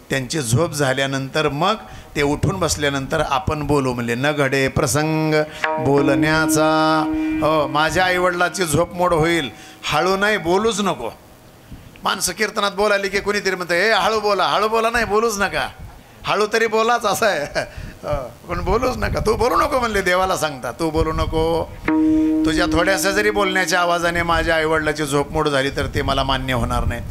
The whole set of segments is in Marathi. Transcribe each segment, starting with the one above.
त्यांची झोप झाल्यानंतर मग ते उठून बसल्यानंतर आपण बोलू म्हणले. न घडे प्रसंग बोलण्याचा. हो, माझ्या आईवडिलाची झोप मोड होईल, हळू नाही, बोलूच नको. माणसं कीर्तनात बोलायली की कोणीतरी म्हणतं हे हळू बोला नाही, बोलूच नका, हळू तरी बोलाच असं आहे. पण बोलूच नका, तू बोलू नको म्हणले, देवाला सांगता तू बोलू नको. तुझ्या थोड्याशा जरी बोलण्याच्या आवाजाने माझ्या आईवडिलाची झोपमोड झाली तर ते मला मान्य होणार नाही.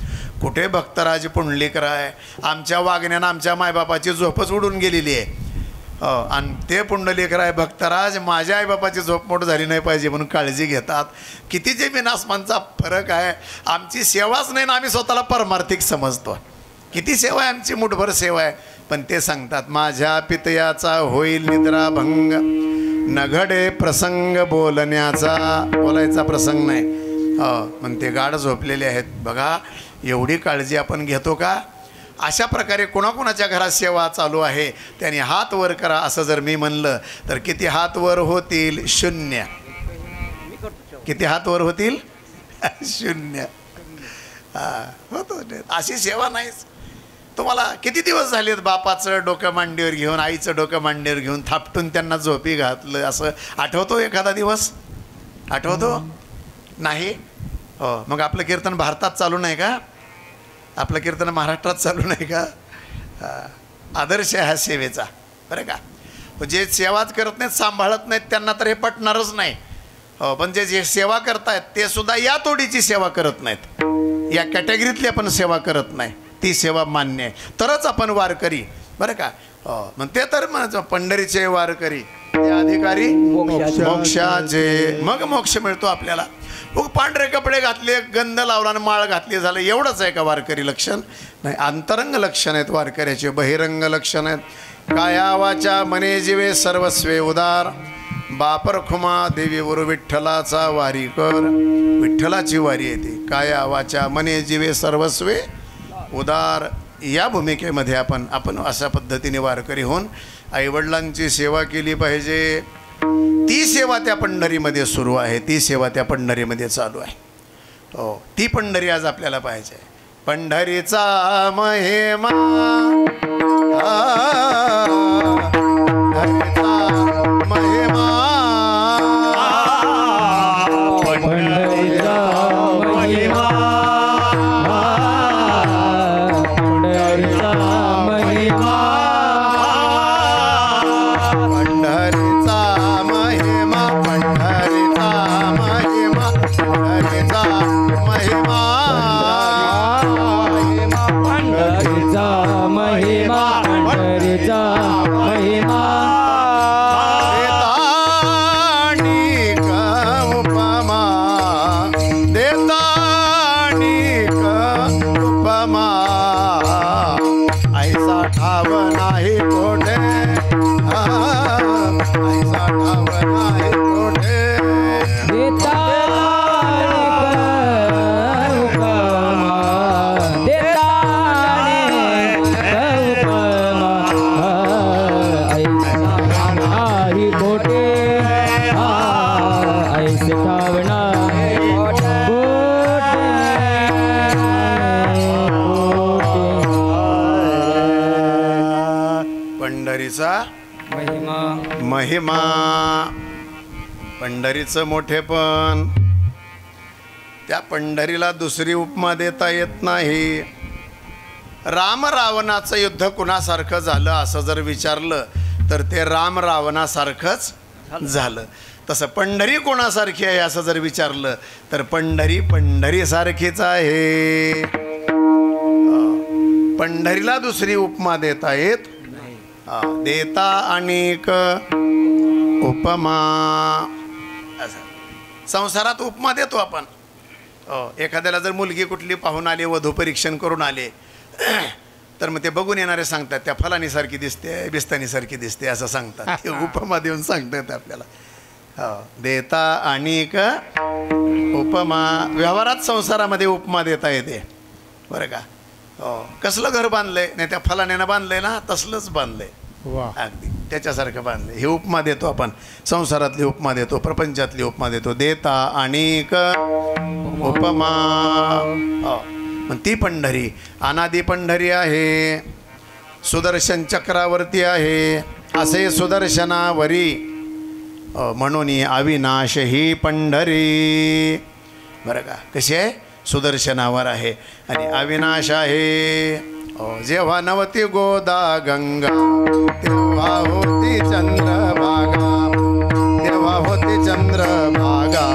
कुठे भक्तराज पुंडलिकराय, आमच्या वागण्यानं आमच्या मायबापाची झोपच उडून गेलेली आहे. आणि ते पुंडलिकराय भक्तराज माझ्या आईबापाची झोपमोड झाली नाही पाहिजे म्हणून काळजी घेतात. किती जमीन आसमानचा फरक आहे. आमची सेवाच नाही ना, आम्ही स्वतःला परमार्थिक समजतो. किती सेवा आहे आमची, मुठभर सेवा आहे. पण ते सांगतात माझ्या पितयाचा होईल निद्राभंग, न घडे प्रसंग बोलण्याचा. बोलायचा प्रसंग नाही. पण ते गाढ झोपलेले आहेत. बघा एवढी काळजी आपण घेतो का? अशा प्रकारे कोणाकोणाच्या घरात सेवा चालू आहे त्याने हात वर करा. असं जर मी म्हणलं तर किती हात वर होतील? 0. किती हात वर होतील? 0. होतो. अशी सेवा नाहीच. तुम्हाला किती दिवस झालेत बापाचं डोकं मांडीवर घेऊन, आईचं डोकं मांडीवर घेऊन थापटून त्यांना झोपी घातलं, असं आठवतो एखादा दिवस? आठवतो नाही? हो, मग आपलं कीर्तन भारतात चालू नाही का? आपलं कीर्तन महाराष्ट्रात चालू नाही का? आदर्श आहे हा सेवेचा, बरं का? जे सेवाच करत नाहीत, सांभाळत नाहीत, त्यांना तर हे पटणारच नाही. हो, पण जे सेवा करतायत ते सुद्धा या तोडीची सेवा करत नाहीत, या कॅटेगरीतली आपण सेवा करत नाही. ती सेवा मान्य आहे तरच आपण वारकरी, बरं का? मग ते तर म्हणायचं पंढरीचे वारकरी ते अधिकारी मोक्षाचे, मग मोक्ष मिळतो आपल्याला. मग पांढरे कपडे घातले, गंध लावला आणि माळ घातली, झालं एवढंच आहे का वारकरी लक्षण? नाही, अंतरंग लक्षण आहेत वारकऱ्याचे, बहिरंग लक्षण आहेत. काया वाचा मने जीवे सर्वस्वे उदार, बापर खुमा देवी गुरु विठ्ठलाचा वारी कर. विठ्ठलाची वारी येते. काया वाचा मने जीवे सर्वस्वे उदार या भूमिकेमध्ये आपण अशा पद्धतीने वारकरी होऊन आईवडिलांची सेवा केली पाहिजे. ती सेवा त्या पंढरीमध्ये सुरू आहे, ती सेवा त्या पंढरीमध्ये चालू आहे. हो, ती पंढरी आज आपल्याला पाहिजे. पंढरीचा महिमा, पंढरीचा महिमा, पंढरीचा महिमा, पंढरीचा महिमा, पंढरीचा महिमा, पंढरीचा महिमा, पंढरीचा महिमा, पंढरीचा महिमा, पंढरीचा महिमा. महिमा, पंढरीचं मोठेपण. त्या पंढरीला दुसरी उपमा देता येत नाही. राम रावणाचं युद्ध कुणासारखं झालं असं जर विचारलं तर ते राम रावणासारखंच झालं. तसं पंढरी कोणासारखी आहे असं जर विचारलं तर पंढरी पंढरीसारखीच आहे. पंढरीला दुसरी उपमा देता येत देता अनेक उपमा. संसारात उपमा देतो आपण. एखाद्याला जर मुलगी कुठली पाहून आली, वधू परीक्षण करून आले तर मग ते बघून येणारे सांगतात त्या फलानीसारखी दिसते, बिस्तानीसारखी दिसते असं सांगतात. ते उपमा देऊन सांगतात आपल्याला. देता अनेक उपमा. व्यवहारात संसारामध्ये उपमा देता येते, बरं का? कसलं घर बांधलंय, नाही त्या फलाण्यानं बांधलंय ना तसलंच बांधलंय, अगदी त्याच्यासारखं बांधलंय. ही उपमा देतो आपण. संसारातली उपमा देतो, प्रपंचातली उपमा देतो. देता अनेक उपमा. ती पंढरी अनादी पंढरी आहे. सुदर्शन चक्रावरती आहे असे सुदर्शनावरी म्हणून अविनाश ही पंढरी. बरं का, कशी आहे? सुदर्शनावर आहे आणि अविनाश आहे. जेव्हा नवती गोदा गंगा तेव्हा होती चंद्रभागा, तेव्हा होती चंद्रभागा,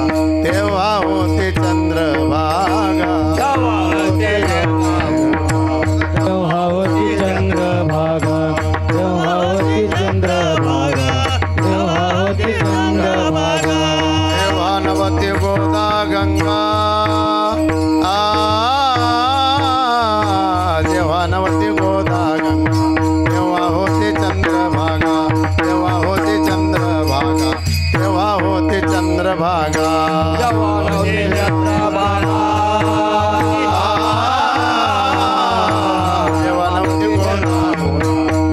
तेव्हा होती चंद्रभागा. तेव्हा होती चंद्रभागा, तेव्हा होती चंद्रभागा, तेव्हा होती चंद्रभागा. तेव्हा नवती गोदा गंगा जेव्हा नवती गोदा गंगा तेव्हा होती चंद्रभागा, तेव्हा होती चंद्रभागा, तेव्हा होती चंद्रभागा. तेव्हा होती चंद्रभागा, जेव्हा नवती गोदा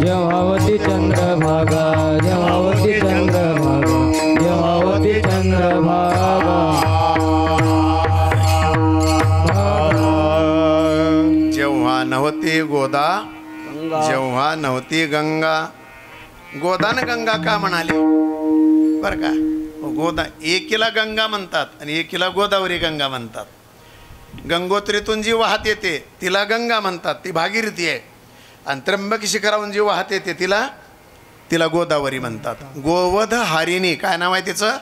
जेव्हा होती चंद्रभागा, जेव्हा होती चंद्रभागा, जेव्हा होती चंद्रभागा. जेव्हा नव्हती गोदा, जेव्हा नव्हती गंगा. गोदान गंगा का म्हणाले बरं का? गोदा एकीला गंगा म्हणतात आणि एकीला गोदावरी गंगा म्हणतात. गंगोत्रीतून जी वाहत येते तिला गंगा म्हणतात, ती भागीरथी आहे. आणि त्र्यंबक शिखरावरून जी वाहत येते तिला गोदावरी म्हणतात. गोवध हारिणी काय नाव आहे तिचं?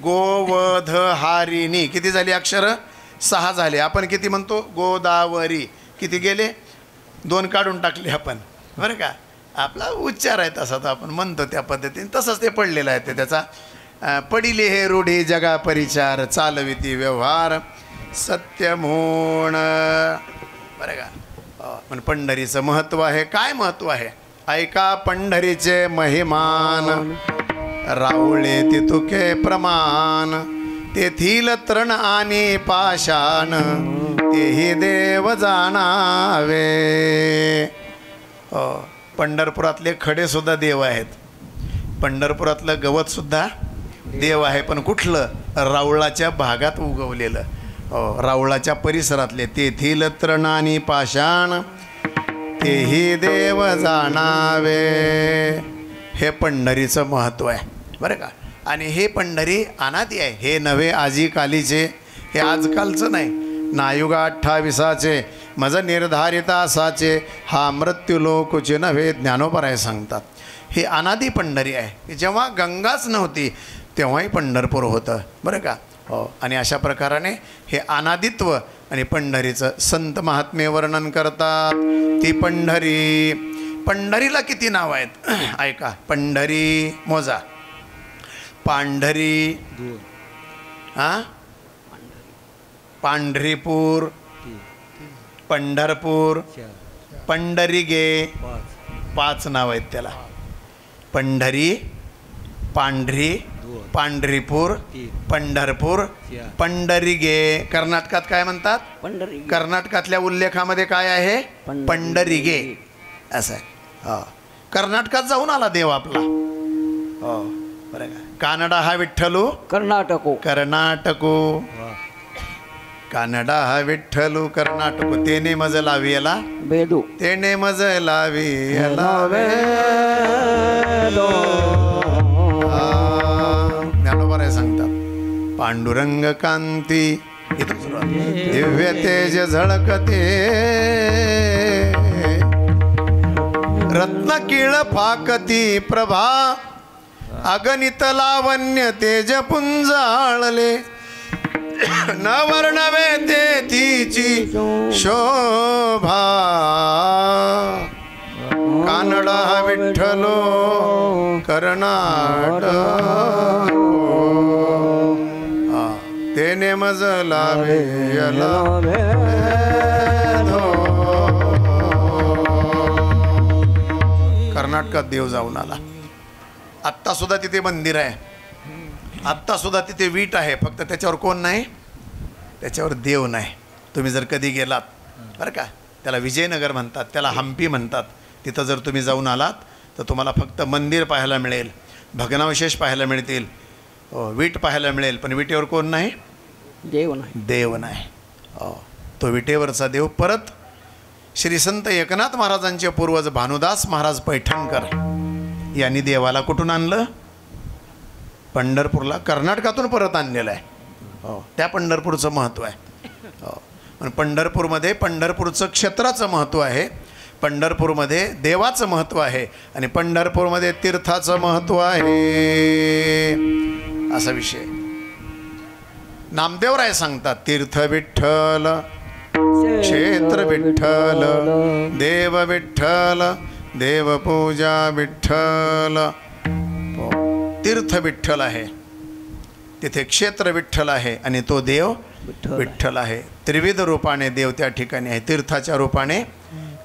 गोवध हारिणी. किती झाली अक्षरं? 6 झाले. आपण किती म्हणतो? गोदावरी. किती गेले? 2 काढून टाकले आपण. बरं का, आपला उच्चार आहे तसा तर आपण म्हणतो त्या पद्धतीने. तसंच ते पडलेलं आहे ते त्याचा. पडिले हे रूढी जगा परिचार, चालविती व्यवहार सत्य म्हणून. बरं का, पण पंढरीचं महत्त्व आहे. काय महत्त्व आहे? ऐका पंढरीचे महिमान, राऊळे तितुके प्रमाण. तेथील तृण आणि पाषाण, तेही देव जाणावे. पंढरपुरातले खडेसुद्धा देव आहेत, पंढरपुरातलं गवतसुद्धा देव आहे. पण कुठलं? राऊळाच्या भागात उगवलेलं, राऊळाच्या परिसरातले. तेथील तृण आणि पाषाण, तेही देव जाणावे. हे पंढरीचं महत्त्व आहे बरं का. आणि हे पंढरी अनादी आहे. हे नव्हे आजी कालीचे, हे आजकालचं नाही. नायुगा 28 मज निर्धारित असाचे, हा मृत्यू लोकचे नव्हे ज्ञानोपराय सांगतात. हे अनादी पंढरी आहे. जेव्हा गंगाच नव्हती तेव्हाही पंढरपूर होतं बरं का. आणि अशा प्रकाराने हे अनादित्व आणि पंढरीचं संत महात्म्य वर्णन करतात. ती पंढरी, पंढरीला किती नाव आहेत ऐका. पंढरी मोजा. पांढरी, पांढरीपूर, पंढरपूर, पंढरीगे. 5 नाव आहेत त्याला. पंढरी, पांढरी, पांढरीपूर, पंढरपूर, पंढरीगे. कर्नाटकात काय म्हणतात? कर्नाटकातल्या उल्लेखामध्ये काय आहे? पंढरीगे असं आहे. कर्नाटकात जाऊन आला देव आपला. बरं का. कानडा हा विठ्ठलू कर्नाटको, कर्नाटको. कानडा हा विठ्ठलू कर्नाटको. तेने मज लावी याला बेदू, तेने मज लावी याला ज्ञानोबा सांगतात. पांडुरंग कांती इथून सुरुवात. दिव्य तेज झळकते, रत्नकिळ फाकती प्रभा, अगणित लावण्य तेज पुंजाळले. न वर्णवे तेथीची शोभा. कानडा विठ्ठलो कर्नाटक. तेने मज लावे याला. कर्नाटकात देव जाऊन आला. आत्ता सुद्धा तिथे मंदिर आहे, आत्ता सुद्धा तिथे वीट आहे. फक्त त्याच्यावर कोण नाही? त्याच्यावर देव नाही. तुम्ही जर कधी गेलात बरं का, त्याला विजयनगर म्हणतात, त्याला हम्पी म्हणतात. तिथं जर तुम्ही जाऊन आलात तर तुम्हाला फक्त मंदिर पाहायला मिळेल, भग्नावशेष पाहायला मिळतील, वीट पाहायला मिळेल. पण विटेवर कोण नाही? देव नाही. देव नाही. तो विटेवरचा देव परत श्री संत एकनाथ महाराजांचे पूर्वज भानुदास महाराज पैठणकर यांनी देवाला कुठून आणलं? पंढरपूरला, कर्नाटकातून परत आणलेलं आहे. हो, त्या पंढरपूरचं महत्त्व आहे. हो, पण पंढरपूरमध्ये पंढरपूरचं क्षेत्राचं महत्त्व आहे, पंढरपूरमध्ये देवाचं महत्त्व आहे आणि पंढरपूरमध्ये तीर्थाचं महत्त्व आहे, असा विषय. नामदेवराय सांगतात, तीर्थ विठ्ठल, क्षेत्र विठ्ठल, देव विठ्ठल, देवपूजा विठ्ठल. तीर्थ विठ्ठल आहे, तिथे क्षेत्र विठ्ठल आहे आणि तो देव विठ्ठल आहे. त्रिविध रूपाने देव त्या ठिकाणी आहे, तीर्थाच्या रूपाने,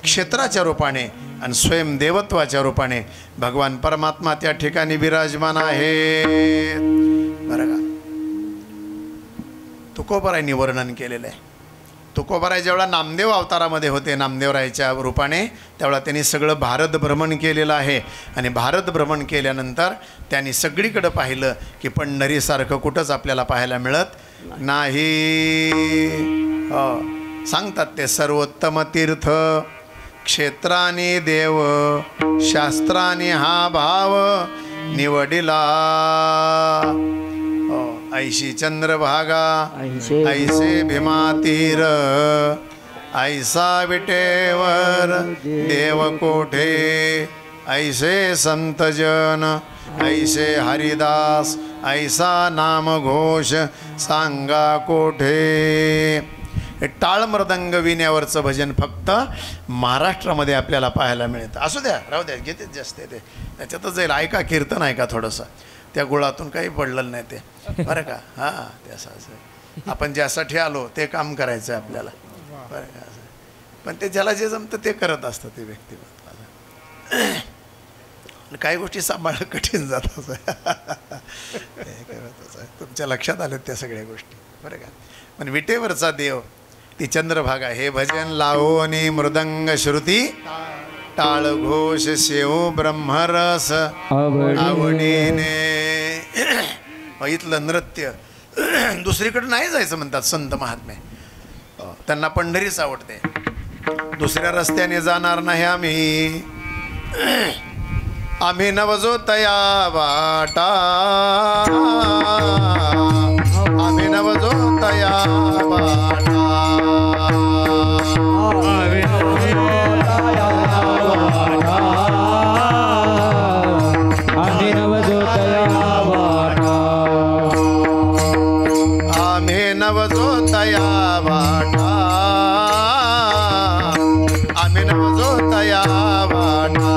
क्षेत्राच्या रूपाने आणि स्वयं देवत्वाच्या रूपाने भगवान परमात्मा त्या ठिकाणी विराजमान आहे. बरं का, तुकोबारायांनी वर्णन केलेलं आहे. तुकोबाराय जेवढा नामदेव अवतारामध्ये होते नामदेवरायाच्या रूपाने, तेवढा त्यांनी सगळं भारत भ्रमण केलेलं आहे आणि भारत भ्रमण केल्यानंतर त्यांनी सगळीकडं पाहिलं की पंढरीसारखं कुठंच आपल्याला पाहायला मिळत नाही. सांगतात ते, सर्वोत्तम तीर्थ क्षेत्राने देव, शास्त्राने हा भाव निवडिला. ऐशी चंद्रभागा ऐसे भीमातीर, ऐसा विटेवर देव कोठे, ऐसे संतजन ऐसे हरिदास, ऐसा नामघोष सांगा कोठे. हे टाळ मृदंग विण्यावरचं भजन फक्त महाराष्ट्रामध्ये आपल्याला पाहायला मिळतं. असू द्या, राहू द्या, घेतेच जास्त ते, त्याच्यातच जाईल. ऐका, कीर्तन ऐका थोडंसं, त्या गुळातून काही पडलेलं नाही ते, बरं का. हां, ते असं आपण ज्यासाठी आलो ते काम करायचं आहे आपल्याला, बरं का. पण ते ज्याला जे जमतं ते करत असतं ते व्यक्तिमत्वाला. काही गोष्टी सांभाळणं कठीण जात असं तुमच्या लक्षात आलेत त्या सगळ्या गोष्टी, बरं का. पण विटेवरचा देव ती चंद्रभागा, हे भजन लावोनी मृदंग श्रुती, टाळ घोष शेव ब्रह्मरस आवडीने. इथलं नृत्य दुसरीकडे नाही जायचं म्हणतात संत महात्मे, त्यांना पंढरीच आवडते. दुसऱ्या रस्त्याने जाणार नाही आम्ही, आम्ही नवजोतया वाटा, आम्ही नवजोतया वाटा, आम्ही नवजोतया वाटा, आम्ही नवजोतया वाटा, आम्ही नवजोतया वाटा,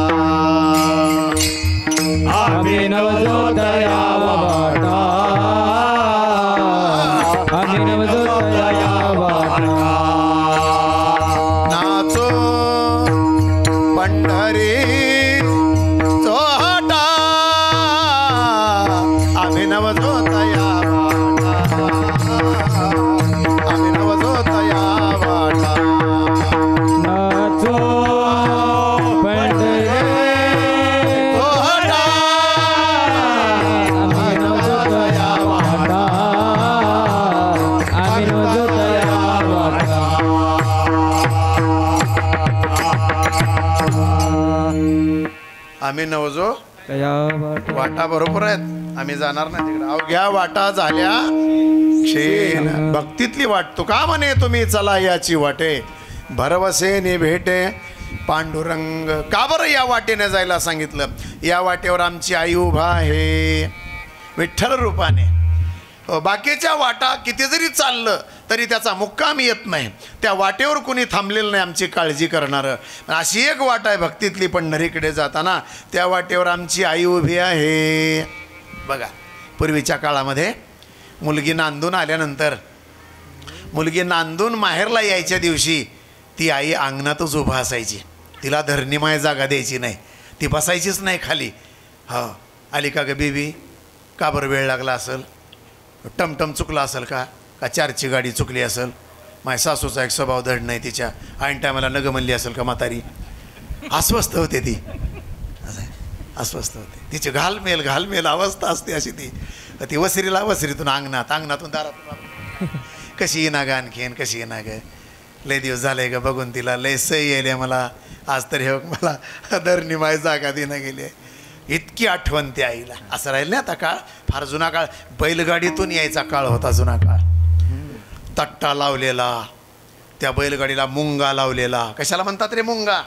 आम्ही नवजोतया वाटा, आम्ही नवजोतया वाटा. नाचो पंढरी चोहटा, आम्ही नवजोतया वाटा, आम्ही नवजोतया वाटा. नाचो पंढरी चोहटा, आम्ही नवजोतया वाटा, आम्ही नवजोतया वाटा. आम्ही नवजो तया वाटा. वाटा बरोबर आहेत, आम्ही जाणार नाही तिकडे. अवघ्या वाटा झाल्या क्षेन, भक्तीतली वाट. तू का म्हणे तुम्ही चला याची वाटे, भरवसे नि भेटे पांडुरंग. का बरं या वाटेने जायला सांगितलं? या वाटेवर आमची आई उभा आहे विठ्ठल रूपाने. बाकीच्या वाटा किती जरी चाललं तरी त्याचा मुक्काम येत नाही, त्या वाटेवर कोणी थांबलेलं नाही आमची काळजी करणारं. अशी एक वाट आहे भक्तीतली पंढरीकडे जाताना, त्या वाटेवर आमची आई उभी आहे. बघा, पूर्वीच्या काळामध्ये मुलगी नांदून आल्यानंतर, मुलगी नांदून माहेरला यायच्या दिवशी ती आई अंगणातच उभा असायची. तिला धरणीमाय जागा द्यायची नाही, ती बसायचीच नाही खाली. हो, आली का ग बेबी, का बरं वेळ लागला असेल, टमटम चुकला असेल का, का चारची गाडी चुकली असेल, माझ्या सासूचा एक स्वभाव धड नाही, तिच्या ऐन टायमाला नग म्हणली असेल का म्हातारी. अस्वस्थ होते ती, अस्वस्थ होते. तिची घालमेल अवस्था असते अशी. ती वसरीला वसरीतून अंगणातून दारातून कशी येणार ग, आणखीन कशी येणार ग. लय दिवस झाले का बघून तिला, लय सही यायले मला आज तरी हो मला धरणी माय जागा देणं गेली आहे. इतकी आठवण त्या आईला. असं राहील ना आता काळ, फार जुना काळ, बैलगाडीतून यायचा काळ होता जुना काळ. तट्टा लावलेला, त्या बैलगाडीला मुंगा लावलेला. कशाला म्हणतात रे मुंगा?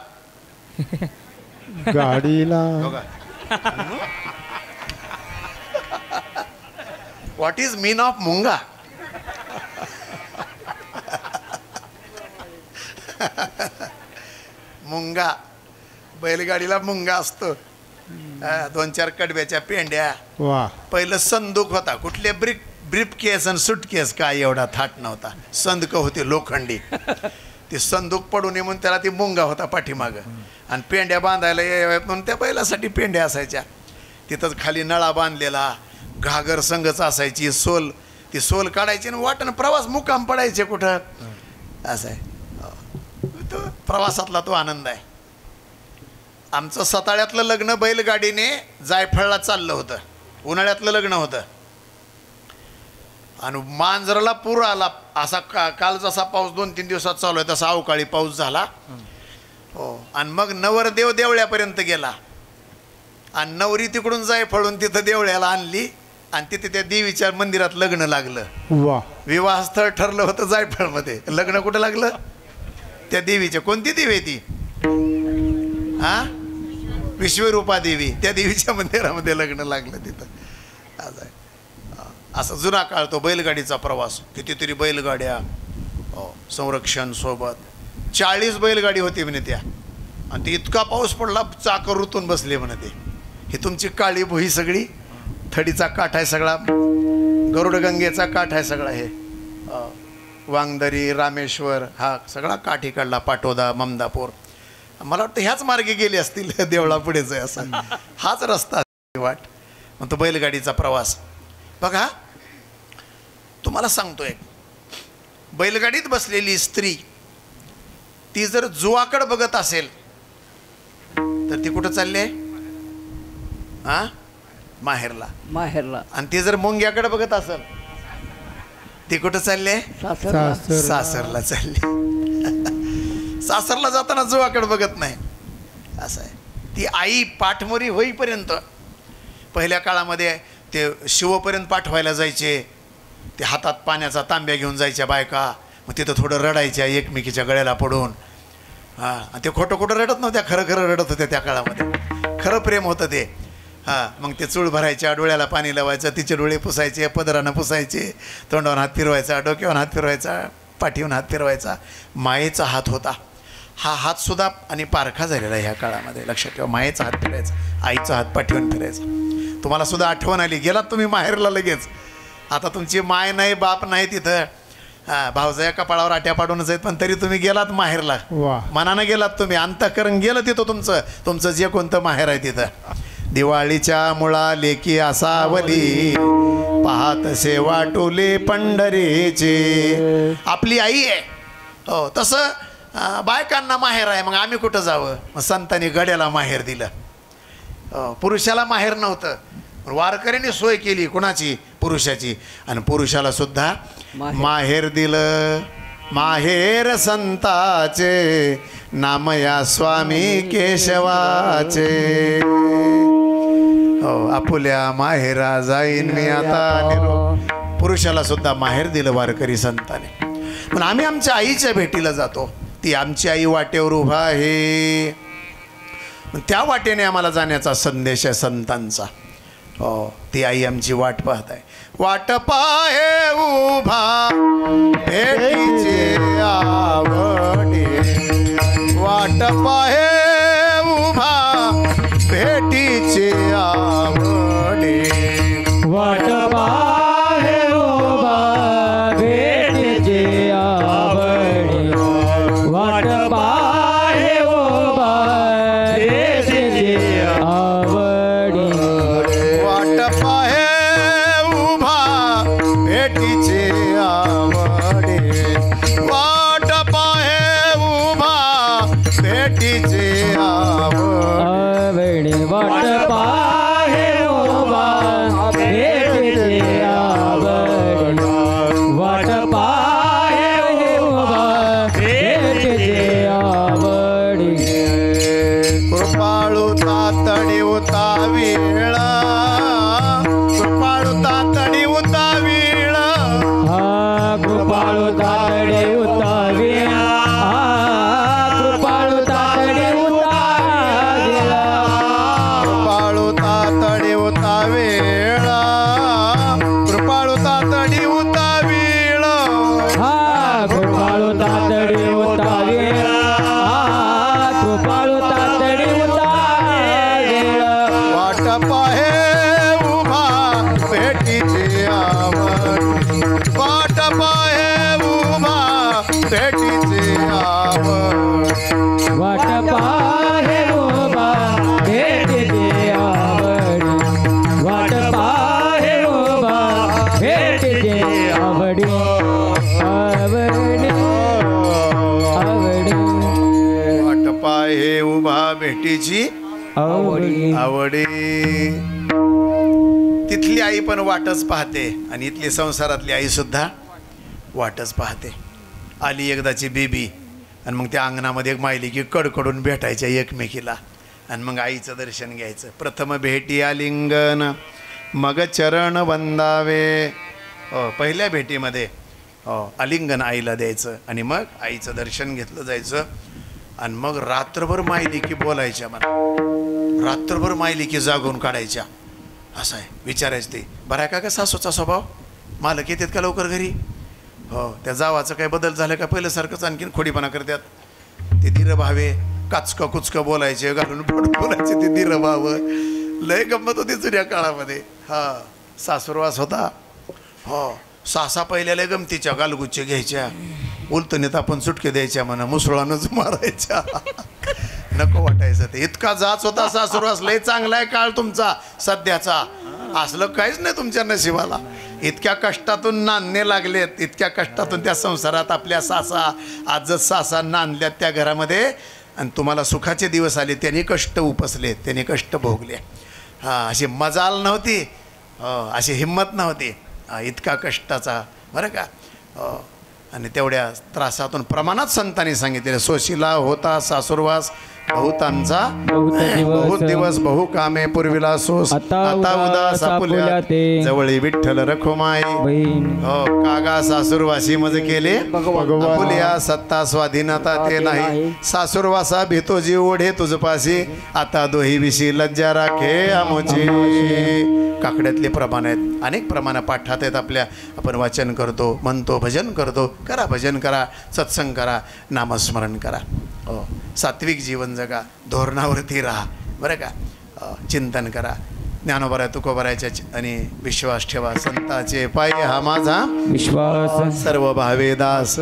गाडीला व्हॉट इज मीन ऑफ मुंगा? मुंगा, बैलगाडीला मुंगा असतो. 2-4 कडब्याच्या पेंड्या. वा. पहिलं संदूक होता. कुठले ब्रीफ केस आणि सुटकेस काय एवढा थाट नव्हता. संदक होते लोखंडी. ते संदूक पडू नये म्हणून त्याला ती मुंगा होता पाठीमागं. आणि पेंड्या बांधायला म्हणून त्या बैलासाठी पेंड्या असायच्या. तिथंच खाली नळा बांधलेला, घागर संगच असायची, सोल, ती सोल काढायची आणि वाटण प्रवास मुक्काम पडायचे कुठं. असं आहे तो प्रवासातला तो आनंद आहे. आमचं सताळ्यातलं लग्न बैलगाडीने जायफळला चाललं होतं. उन्हाळ्यातलं लग्न होतं आणि मांजराला पूर आला. असा काल जसा पाऊस 2-3 दिवसात चालू आहे तसा अवकाळी पाऊस झाला. हो. आणि मग नवरदेव देवळ्यापर्यंत गेला आणि नवरी तिकडून जायफळून तिथं देवळ्याला आणली आणि तिथे त्या देवीच्या मंदिरात लग्न लागलं. वा. विवाहस्थळ ठरलं होतं जायफळमध्ये. लग्न कुठं लागलं? त्या देवीच्या. कोणती देवी आहे ती? हा, विश्वरूपा देवी. त्या देवीच्या मंदिरामध्ये लग्न लागलं तिथं. आज आहे असा जुना काळ तो बैलगाडीचा प्रवास. कितीतरी बैलगाड्या, संरक्षण सोबत. 40 बैलगाडी होती म्हणे त्या. आणि ती इतका पाऊस पडला चाकर रुतून बसले म्हणे ते. ही तुमची काळी भुई सगळी, थडीचा काठ आहे सगळा, गरुडगंगेचा काठ आहे सगळा. हे वांगदरी, रामेश्वर, हा सगळा काठ इकडला, पाटोदा, ममदापूर. मला वाटतं ह्याच मार्गे गेले असतील देवळा पुढेच आहे असं. हाच रस्ता वाट. मग तो बैलगाडीचा प्रवास बघा. तुम्हाला सांगतोय, बैलगाडीत बसलेली स्त्री ती जर जुवाकडे बघत असेल तर ती कुठं चालली आहे? हा, माहेरला. माहेरला. आणि ती जर मुंग्याकडे बघत असेल ती कुठं चालली आहे? सासरला चालली. सासरला जाताना जुवाकडे बघत नाही. असं आहे. ती आई पाठमोरी होईपर्यंत पहिल्या काळामध्ये ते शिवपर्यंत पाठवायला जायचे. ते हातात पाण्याचा तांब्या घेऊन जायच्या बायका. मग तिथं थोडं रडायच्या एकमेकीच्या गळ्याला पडून. हां, ते खोटं खोटं रडत नव्हत्या, खरं खरं रडत होत्या त्या काळामध्ये. खरं प्रेम होतं ते. हां, मग ते चूळ भरायच्या, डोळ्याला पाणी लावायचं, तिचे डोळे पुसायचे, पदरानं पुसायचे, तोंडावर हात फिरवायचा, डोक्यावर हात फिरवायचा, पाठीवरून हात फिरवायचा. मायेचा हात होता हा. हातसुद्धा आणि पारखा झालेला ह्या काळामध्ये. लक्षात ठेवा, मायेचा हात फिरायचा, आईचा हात पाठीवरून फिरायचा. तुम्हाला सुद्धा आठवण आली, गेलात तुम्ही माहेरला लगेच. आता तुमची माय नाही, बाप नाही तिथं. हां, भावजया कपाळावर आट्या पाडूनच आहेत, पण तरी तुम्ही गेलात माहेरला. मनानं गेलात तुम्ही, अंतःकरण गेलं तिथं तुमचं जे कोणतं माहेर आहे तिथं. दिवाळीच्या मुळा लेकी असावली, पाहतसे वाटोले पंढरीचे. आपली आई आहे. हो, तसं बायकांना माहेर आहे. मग आम्ही कुठं जावं? मग संतांनी गड्याला माहेर दिलं. पुरुषाला माहेर नव्हतं. वारकऱ्यांनी सोय केली. कुणाची? पुरुषाची. आणि पुरुषाला सुद्धा माहेर दिलं. माहेर संताचे, नाम या स्वामी केशवाचे. हो, आपुल्या माहेरा जाईन मी आता निरोप. पुरुषाला सुद्धा माहेर दिलं वारकरी संताने. पण आम्ही आमच्या आईच्या भेटीला जातो. ती आमची आई वाटेवर उभा आहे. त्या वाटेने आम्हाला जाण्याचा संदेश आहे संतांचा. हो, ती आई आमची वाट पाहत आहे. वाट पाहे उभा भेटीचे आवडे, वाट पाहे उभा भेटीचे आवडे, वाट पाहे उभा भेटीचे आवडे, वाट पाहे उभा भेटीचे आवडे, वाट पाहे उभा भेटीचे आवडे, वाट पाहे उभा भेटीचे आवडे, वाट पाहे उभा भेटीचे आवडे, वाट पाहे उभा कृपाळू तातडी होता वेळ कृपाळू तातडी होता वेळ कृपाळू तातडे उतावे कृपाळू तातडे उतावे कृपाळू तातडी होता वेळ कृपाळू तातडी होता वेळ कृपाळू तातडे उतावे कृपाळू तातडे उतावे वाट पाहे उभा भेटीची आवड वाट पाहे उभा भेटीची आवड वाट पाहे उभा भेटीची आवड वाट पाहे उभा भेटीची आवडी आवडी आवडी वाट पाहे उभा भेटीची आवडी आवडी तिथली आई पण वाटच पाहते आणि इथली संसारातली आई सुद्धा वाटच पाहते. आली एकदाची बेबी आणि मग त्या अंगणामध्ये एक मायली की कडकडून भेटायच्या एकमेकीला आणि मग आईचं दर्शन घ्यायचं. प्रथम भेटी आलिंगन मग चरण वंदावे. पहिल्या भेटीमध्ये आलिंगन आईला द्यायचं आणि मग आईचं दर्शन घेतलं जायचं आणि मग रात्रभर मायलिकी बोलायच्या मला रात्रभर मायलिकी जागून काढायच्या. असं आहे विचारायचं ते बरं आहे का सासूचा स्वभाव मालक येतात का लवकर घरी हो त्या जावाचं काही बदल झालं का पहिल्यासारखंच आणखीन खोडीपणा करतात. ते धीर भावे काचकं कुचकं बोलायचे घालून बोलायचे ते धीर भावं लय गंमत होती जुन्या काळामध्ये. हा सासूरवास होता हो सासा पहिल्याला गमतीच्या गालगुच्चे घ्यायच्या उलतनीत आपण सुटके द्यायच्या म्हणा मुसळानंच मारायच्या नको वाटायचं ते इतका जाच होता सासूरवास. लय चांगला आहे काळ तुमचा सध्याचा असलं काहीच नाही तुमच्या नशिबाला. इतक्या कष्टातून नांदणे लागलेत इतक्या कष्टातून त्या संसारात आपल्या सासा आजच सासा नांदल्यात त्या घरामध्ये आणि तुम्हाला सुखाचे दिवस आले त्यांनी कष्ट उपसले त्यांनी कष्ट भोगले. हां अशी मजाल नव्हती अशी हिंमत नव्हती इतका कष्टाचा बरं का. आणि तेवढ्या त्रासातून प्रमाणात संतांनी सांगितले सोशीला होता सासूरवास बहुतांचा बहुत दिवस बहु कामे पूर्वीला सोस आता उदास आपुल्या जवळी विठ्ठल रखुमाई हो कागा सासूरवासी मज केले आपुल्या सत्ता स्वाधीनता ते नाही सासूरवासा भीतो जीव ओढे तुझपाशी आता दोही विशी लज्जा राखे आमोची. काकड्यातले प्रमाण आहेत अनेक प्रमाण पाठात आहेत आपल्या आपण वाचन करतो म्हणतो भजन करतो करा भजन करा सत्संग करा नामस्मरण करा हो सात्विक जीवन जगा धोरणावरती राहा बरं का. चिंतन करा ज्ञानोबरा तुकोबरायच्या आणि विश्वास ठेवा संताचे पायी हा माझा विश्वास सर्व भावे दास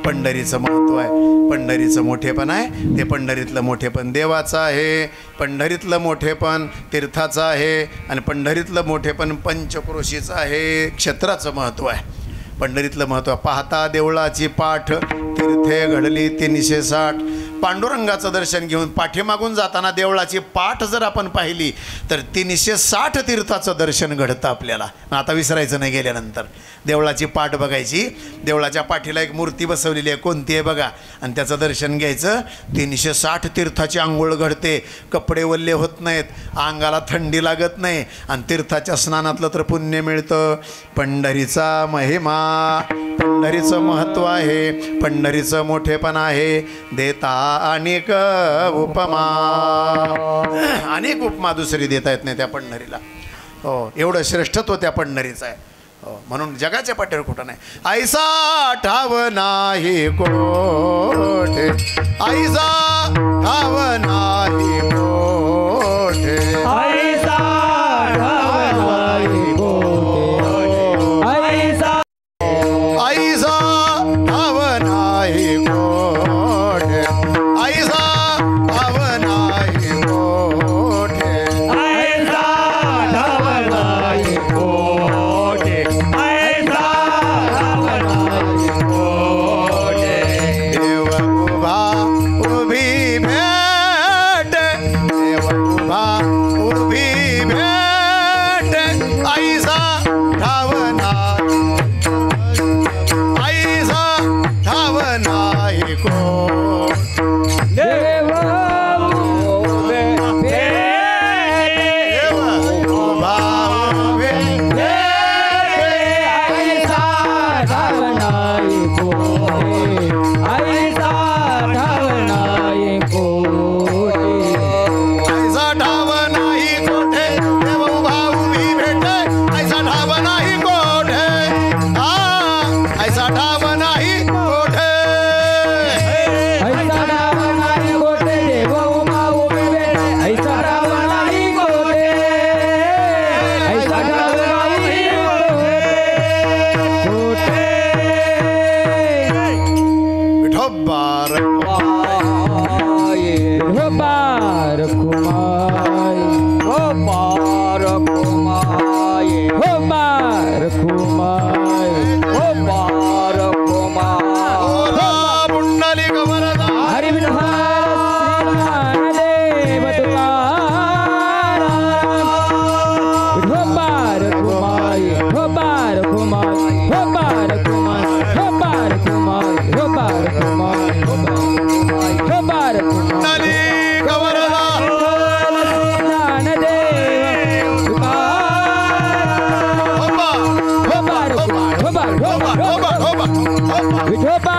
पंढरीचं महत्त्व आहे पंढरीचं मोठेपण आहे ते पंढरीतलं मोठेपण देवाचं आहे पंढरीतलं मोठेपण तीर्थाचं आहे आणि पंढरीतलं मोठेपण पंचक्रोशीचं आहे क्षेत्राचं महत्त्व आहे. पंढरीतलं महत्त्व पाहता देवळाची पाठ तीर्थे घडली 360 पांडुरंगाचं दर्शन घेऊन पाठीमागून जाताना देवळाची पाठ जर आपण पाहिली तर 360 तीर्थाचं दर्शन घडतं आपल्याला. आता विसरायचं नाही गेल्यानंतर देवळाची पाठ बघायची देवळाच्या पाठीला एक मूर्ती बसवलेली आहे कोणती आहे बघा आणि त्याचं दर्शन घ्यायचं 360 तीर्थाची आंघोळ घडते कपडे वल्ले होत नाहीत अंगाला थंडी लागत नाही आणि तीर्थाच्या स्नानातलं तर पुण्य मिळतं. पंढरीचा महिमा पंढरीचं महत्त्व आहे पंढरीचं मोठेपण आहे देता अनेक उपमा अनेक उपमा दुसरी देता येत नाही त्या पंढरीला हो एवढं श्रेष्ठत्व त्या पंढरीचं आहे हो म्हणून जगाच्या पाठीवर कुठं नाही ऐसा ठाव नाही कोठे ऐसा ठाव नाही कोठे ऐसा ठाव नाही कोठे ऐसा ऐसा ठाव नाही कोठे ऐसा ठाव नाही कोठे ऐसा ठाव नाही कोठे ऐसा ठाव नाही कोठे देव उभा उभी बारक माई हो बारक माई हो बारक माई हो बारक माई ओला पुंडलिक वरदा हरि विठ्ठल श्रीज्ञानदेव तुकाराम हो बारक माई हो बारक माई हो बारक माई हो बारक माई हो बारक माई हो बारक माई पुंडलिक वरदा ज्ञानदेव तुकाराम होबा हो बारक माई हो बारक होबा होबा होबा विठोबा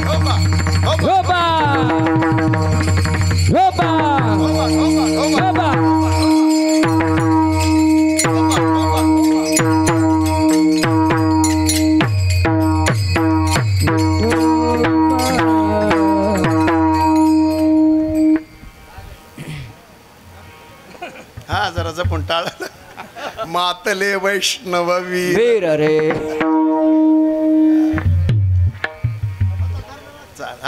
होबा होबा होबा होबा होबा हा जरा जपून टाळ मातले वैष्णवी वीर रे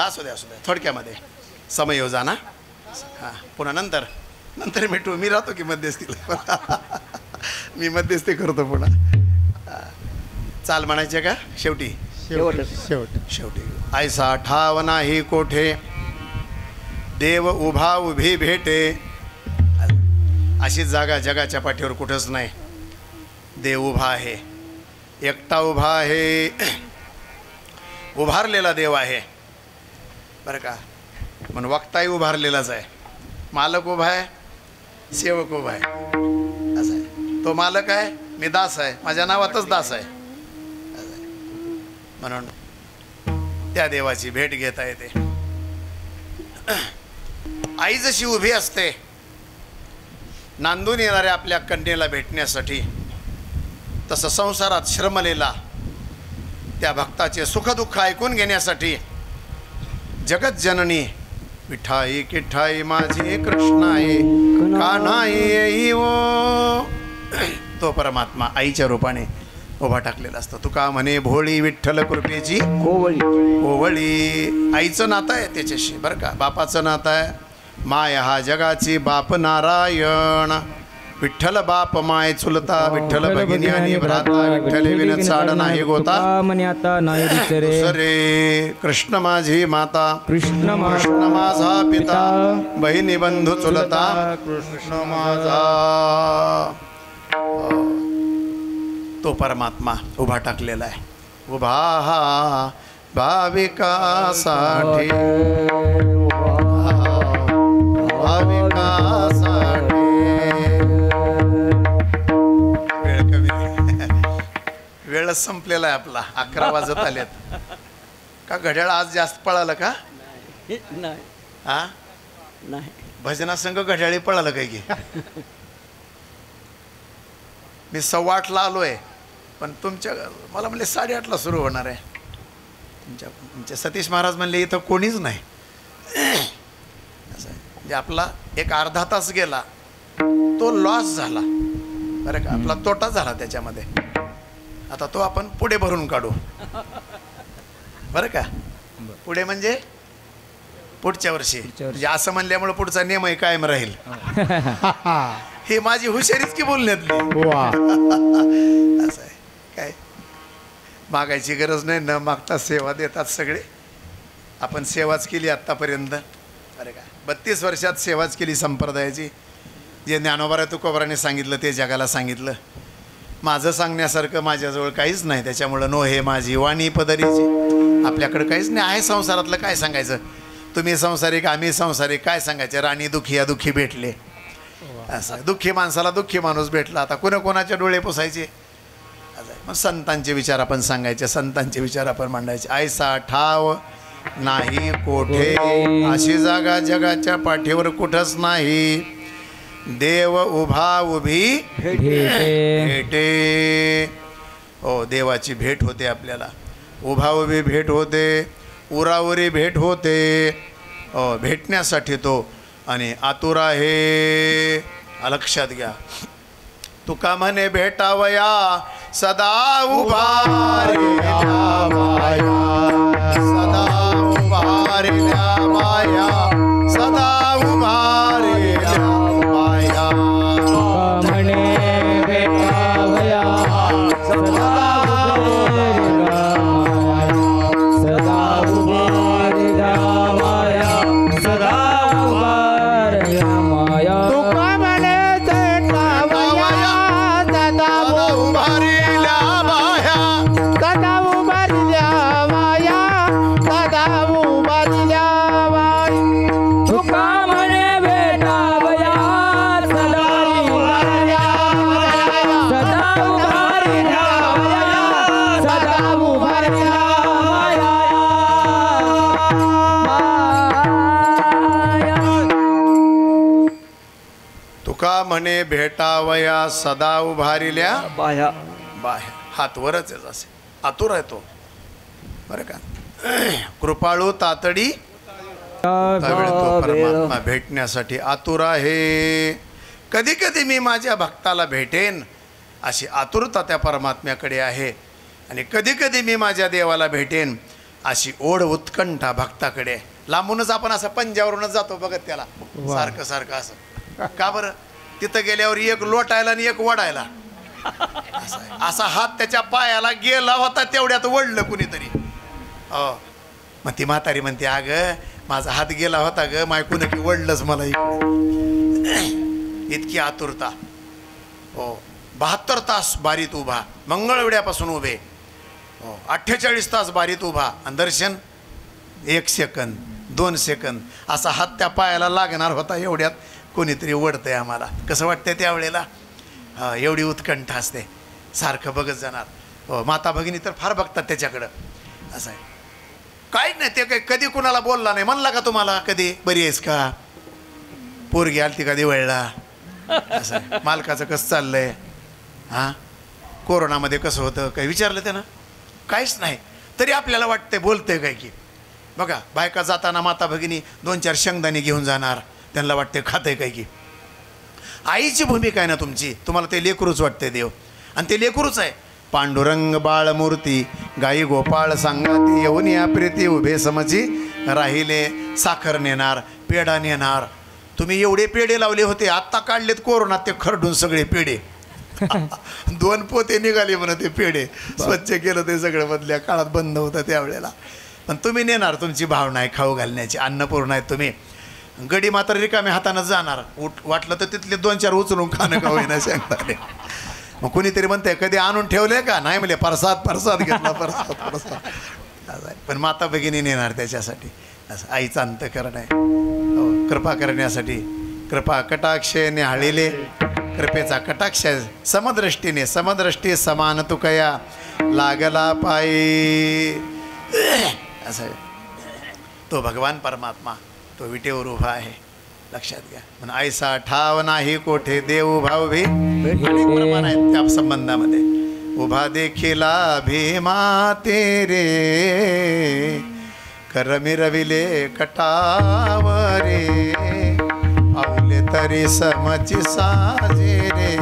असू द्या थोडक्यामध्ये समय हो जाना हां पुन्हा नंतर नंतर भेटू मी राहतो की मध्यस्थीला मी मध्यस्थी करतो पुन्हा चाल म्हणायचे का शेवटी शेवटी ऐसा ठाव नाही कोठे देव उभा उभी भेटे अशी जागा जगाच्या पाठीवर कुठंच नाही देव उभा आहे एकटा उभा आहे उभारलेला देव आहे बरं का म्हणून वक्ताही उभारलेलाच आहे मालक उभा आहे सेवक उभा आहे असं आहे तो मालक आहे मी दास आहे माझ्या नावातच दास आहे म्हणून त्या देवाची भेट घेता येते आई जशी उभी असते नांदून येणाऱ्या आपल्या कन्येला भेटण्यासाठी तसं संसारात श्रमलेला त्या भक्ताचे सुखदुःख ऐकून घेण्यासाठी जगत जननी विठाई किठाई माझी कृष्णाई कान्हाई येई ओ तो परमात्मा आईच्या रूपाने उभा टाकलेला असतो तुका म्हणे भोळी विठ्ठल कृपेची ओवळी आईचं नातं आहे त्याच्याशी बरं का बापाचं नातं आहे माय हा जगाची बाप नारायण विठ्ठल बाप माय चुलता विठ्ठल भगिनी आणि भ्राता विठ्ठल विन चाड नाही गोता म्हणे आता नाही दुसरे दुसरे कृष्ण माझी माता कृष्ण माझा पिता बहिणी बंधू चुलता कृष्ण माझा तो परमात्मा उभा टाकलेला आहे उभा हा भाविकासाठी भाविकासाठी वेळ संपलेला आहे आपला 11 वाजत आलेत का घड्याळ आज जास्त पळालं का नाही हा नाही भजनासंघ घड्याळी पळालं काय की मी 8:15ला आलोय पण तुमच्या मला म्हणले 8:30ला सुरू होणार आहे तुमचे सतीश महाराज म्हणले इथं कोणीच नाही असं म्हणजे आपला एक अर्धा तास गेला तो लॉस झाला बरं का आपला तोटा झाला त्याच्यामध्ये आता तो आपण पुढे भरून काढू बरं का पुढे म्हणजे पुढच्या वर्षी म्हणजे असं म्हणल्यामुळे पुढचा नियमही कायम राहील हे माझी हुशारीच की बोलण्यातली असं आहे काय मागायची गरज नाही न मागता सेवा देतात सगळे आपण सेवाच केली आत्तापर्यंत अरे काय 32 वर्षात सेवाच केली संप्रदायाची जे ज्ञानोबा तुकोबाराने सांगितलं ते जगाला सांगितलं माझं सांगण्यासारखं माझ्याजवळ काहीच नाही त्याच्यामुळं नो हे माझी वाणी पदरीची आपल्याकडं काहीच नाही आहे संसारातलं काय सांगायचं तुम्ही संसारिक आम्ही संसारिक काय सांगायचे राणी दुखी या दुखी भेटले असं दुःखी माणसाला दुःखी माणूस भेटला आता कोणाच्या डोळे पुसायचे मग संतांचे विचार आपण सांगायचे संतांचे विचार आपण मांडायचे ऐसा ठाव नाही कोठे अशी जागा जगाच्या पाठीवर कुठंच नाही देव उभा उभी भेटे हो देवाची भेट होते आपल्याला उभा उभी भेट होते उरावरी भेट होते हो भेटण्यासाठी तो आणि आतुर आहे लक्षात घ्या तुका म्हणे भेटावया सदा उभारल्या माया सदा उभारल्या माया तुका म्हणे भेटावया सदा उभारिल्या बाया बाहेर. हात वरच आहे असे आतुर आहे तो बरं का. कृपाळू तातडी त्यावेळी तो परमात्मा भेटण्यासाठी आतुर आहे. कधी कधी मी माझ्या भक्ताला भेटेन अशी आतुरता त्या परमात्म्याकडे आहे. आणि कधी कधी मी माझ्या देवाला भेटेन अशी ओढ उत्कंठा भक्ताकडे. लांबूनच आपण असं पंजावरूनच जातो बघत त्याला सारखं सारखं असं. का बरं? तिथं गेल्यावर एक लोटायला आणि एक वडायला असा हात त्याच्या पायाला गेला होता तेवढ्यात वडलं कुणीतरी. मग ती म्हातारी म्हणते अगं माझा हात गेला होता ग माय कुणी की वडलंच मला इकडे. इतकी आतुरता. हो 72 तास बारीत उभा मंगळवेड्यापासून उभे. हो 48 तास बारीत उभा आणि दर्शन 1 सेकंद 2 सेकंद असा हात त्या पायाला लागणार होता एवढ्यात कोणीतरी ओढतंय आम्हाला. कसं वाटतंय त्यावेळेला? एवढी उत्कंठ असते सारखं बघत जाणार. हो माता भगिनी तर फार बघतात त्याच्याकडं. असं आहे काहीच नाही ते काही कधी कुणाला बोलला नाही. म्हणला का तुम्हाला कधी बरी आहेस का पोरगी आलती का दिवाळीला असं आहे. मालकाचं कसं चाललंय हां कोरोनामध्ये कसं होतं काही विचारलं त्यानं? काहीच नाही. तरी आपल्याला वाटतंय बोलतंय काय की. बघा बायका जाताना माता भगिनी 2-4 शेंगदाणे घेऊन जाणार. त्यांना वाटते खातंय काय की. आईची भूमिका आहे ना तुमची. तुम्हाला ते लेकरूच वाटते देव आणि ते लेकरूच आहे. पांडुरंग बाळमूर्ती गाई गोपाळ सांगाती येऊन या प्रीती उभे समची राहिले. साखर नेणार पेढा नेणार. तुम्ही एवढे पेढे लावले होते आत्ता काढलेत कोरोनात ते खरडून सगळे पेढे 2 पोते निघाले म्हणा ते पेढे. स्वच्छ केलं ते सगळं मधल्या काळात बंद होतं त्यावेळेला. पण तुम्ही नेणार तुमची भावना आहे खाऊ घालण्याची. अन्नपूर्ण आहे तुम्ही. गडी मात्र रिकाम्या हातानं जाणार. वाटलं तर तिथले 2-4 उचलून खाणं का होईना सांगताले. मग कुणीतरी म्हणते कधी आणून ठेवले का? नाही म्हणजे प्रसाद घेतला प्रसाद. पण माता भगिनी नेणार त्याच्यासाठी. असं आईचं अंतःकरण आहे. हो कृपा करण्यासाठी. कृपा कटाक्षे न्याहाळिले कृपेचा कटाक्ष समदृष्टीने समदृष्टी समान तुकया लागला पायी. असं आहे. तो भगवान परमात्मा तो विटेवर उभा आहे. लक्षात घ्या. म्हणून ऐसा ठाव नाही कोठे देव भाव भी अनेक प्रमाण आहेत त्या संबंधामध्ये. उभा देखिला भीमा तेरे करमिरविले कटावरे पावले तरी समची साजे रे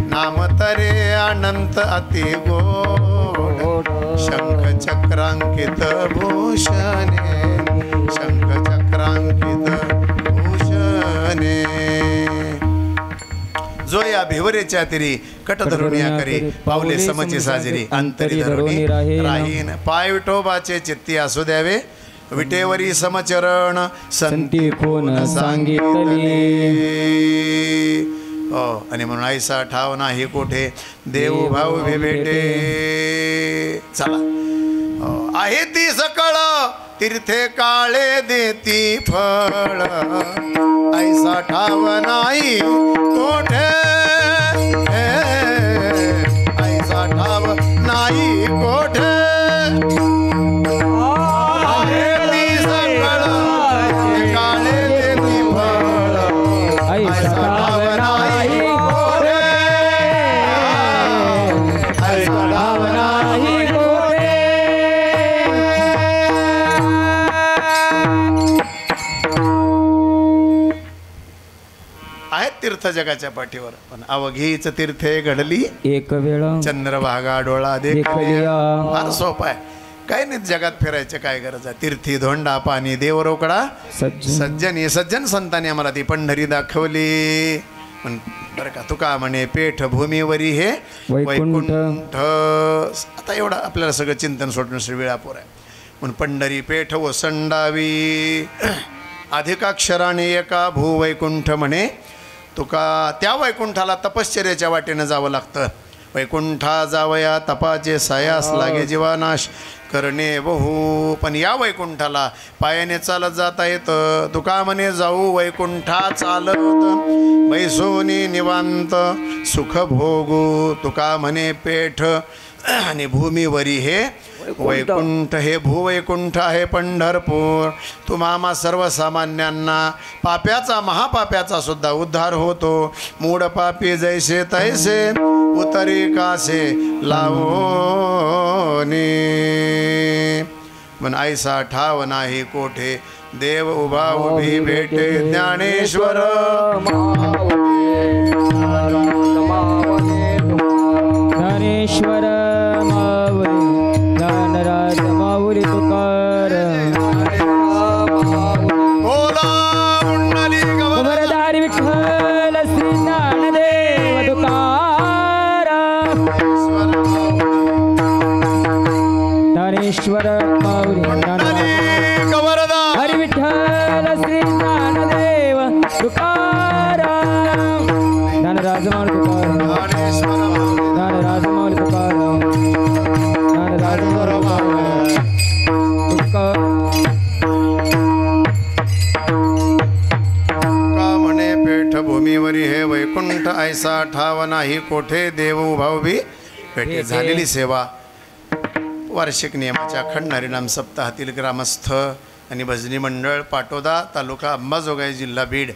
नाम तरे अनंत अति गोड शंख चक्रांकित भूषणे शंख चक्रांकित भूषणे जो या भिवरेच्या तिरी कट धरुनिया करी पावले समची साजरी अंतरी धरुणी राहीन. पाय विठोबाचे चित्ती असू द्यावे विटेवरी समचरण संती कोण सांगितले. आणि म्हणून ऐसा ठाव नाही कोठे देव भाऊ भेटे. चला आहे ती सकळ तीर्थे काळे देती फळ ऐसा ठाव नाही कोठे ऐसा ठाव नाही कोठे तीर्थ जगाच्या पाठीवर. पण अवघीच तीर्थे घडली एक वेळ चंद्रभागा डोळा देखलिया. फार सोपं आहे. काही नाही जगात फिरायचं काय गरज आहे. तीर्थी धोंडा पाणी देव रोकडा सज्जन. सज्जन संतांनी आम्हाला ती पंढरी दाखवली. पण बरं का तुका म्हणे पेठ भूमीवरी हे वैकुंठ. आता एवढं आपल्याला सगळं चिंतन सोडणं श्री वेळापूर आहे. म्हणून पंढरी पेठ वसंडावी अधिकाक्षराने एका भूवैकुंठ म्हणे. तुका त्या वैकुंठाला तपश्चर्याच्या वाटेनं जावं लागतं. वैकुंठा जावया तपाचे सायास लागे जीवानाश करणे बहु. पण या वैकुंठाला पायाने चालत जाता येतं. तुका म्हणे जाऊ वैकुंठा चालत बैसोनी निवांत सुख भोगू. तुका म्हणे पेठ आणि भूमीवरी हे वैकुंठ हे भूवैकुंठ आहे पंढरपूर. तुम्हा सर्वसामान्यांना पाप्याचा महापाप्याचा सुद्धा उद्धार होतो. मूढ पापी जैसे तैसे उतरी कासे लावोनी. मन ऐसा ठाव नाही कोठे देव उभा उभी भेटे. ज्ञानेश्वर ज्ञानेश्वर माऊली ज्ञानराज माऊली तुकार. बोला पुंडली खबरदारी विठ्ठल श्री ज्ञानदेव तुकाराम. ज्ञानेश्वर माऊली हरी विठ्ठल श्री ज्ञानदेव तुकाराम. ज्ञानराज माऊली तुकाराम. ज्ञानराज माऊली तुकाराम. ज्ञानराज माऊली का म्हणे पेठ भूमीवरी हे वैकुंठ ऐसा ठाव नाही कोठे देव उभा उभी भेटे. झालेली सेवा वार्षिक नियमाच्या अखंड हरिनाम सप्ताहातील ग्रामस्थ आणि भजनी मंडळ पाटोदा तालुका अंबाजोगाई जिल्हा बीड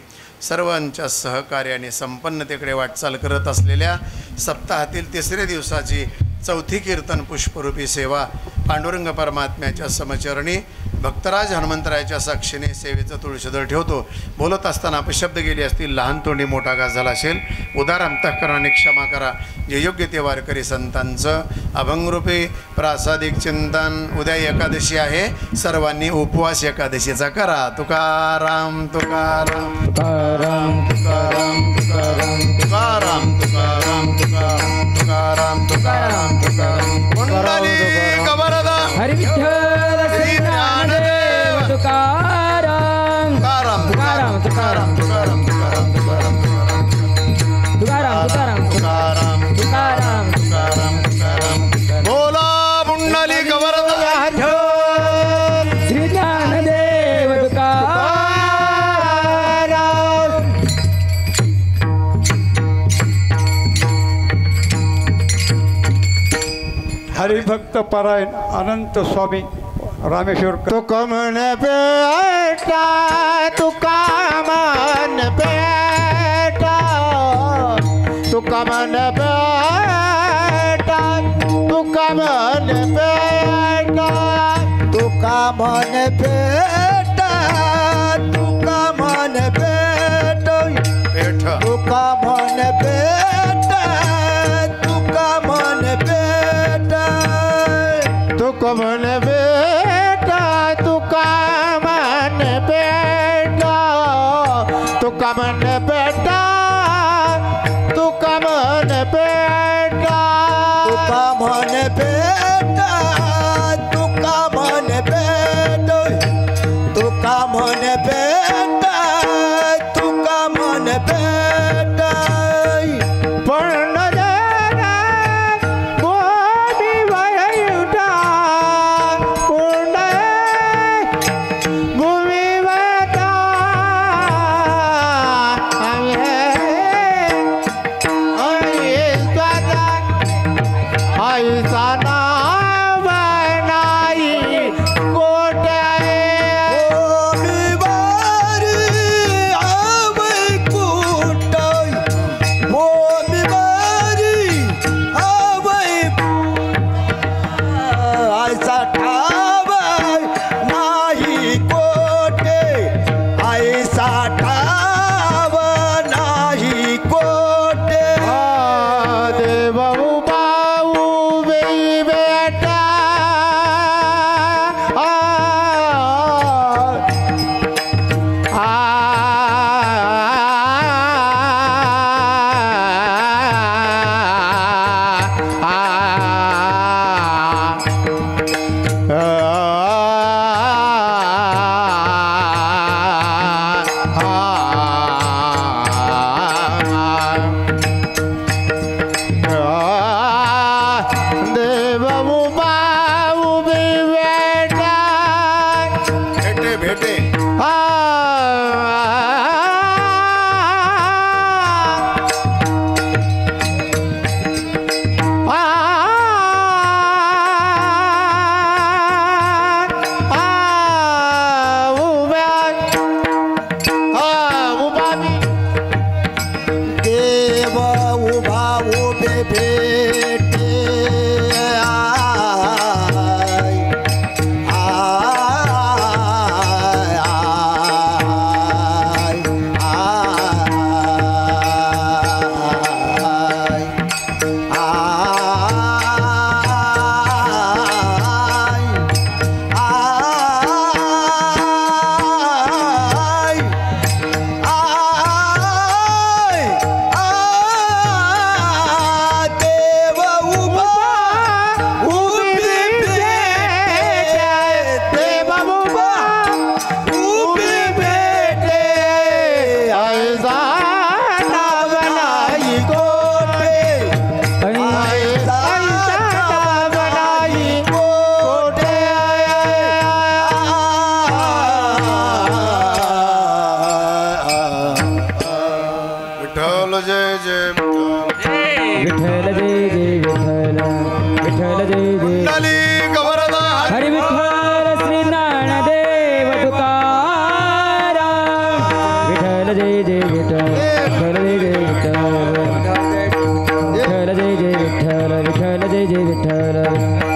सर्वांच्या सहकार्याने संपन्नतेकडे वाटचाल करत असलेल्या सप्ताहातील तिसऱ्या दिवसाची चौथी कीर्तन पुष्परूपी सेवा पांडुरंग परमात्म्याच्या समचरणी भक्तराज हनुमंतरायाच्या साक्षीने सेवेचं तुळशीदळ ठेवतो. बोलत असताना अपशब्द गेले असतील, लहान तोंडी मोठा घास झाला असेल, उदार अंतःकरणाने क्षमा करा. जे योग्य ते वारकरी संतांचं अभंगरूपी प्रासादिक चिंतन. उद्या एकादशी आहे, सर्वांनी उपवास एकादशीचा करा. तुकाराम तुकाराम तुकाराम तुकाराम तुकाराम तुकाराम तुकाराम तुकाराम तुकाराम तुकाराम पुंडली कबरदा हरी विठ्ठल श्री ज्ञानदेव तुकाराम. तुकाराम तुकाराम तुकाराम तुकाराम तुकाराम तुकाराम तुकाराम तुकाराम तुकाराम तुकाराम तुकाराम तुकाराम. बोला पुंडली कबरदा श्री ज्ञानदेव तुकाराम. हरिभक्त परायण अनंत स्वामी रामेश्वर. तुका मन बेटा तुका मन बेटा तुका मन बेटा तुका मन बेटा तुका मन बेटा तुका मन बेटा पेठ तुका मन बेटा तुका मन बेटा तुका मन बेटा तुका मन बेटा तुका मन बेटा तुका मन बेटा तुका मन बेटा तुका मन बेटा तुका मन बेटा तुका मन बेटा पण गोमी वयुटा कोंड भूमी वटा ऐसा नाव नाही कोटे ऐसा ठाव नाही कोटे ऐसा ठाव नाही कोटे देव बाऊ बेटा जय जय विठ्ठल विठ्ठल जय जय विठ्ठल विठ्ठल जय जय कुंडली गवरदा हरी विठ्ठल श्री ज्ञानदेव तुकाराम विठ्ठल जय जय विठ्ठल विठ्ठल जय जय विठ्ठल विठ्ठल जय जय विठ्ठल विठ्ठल जय जय विठ्ठल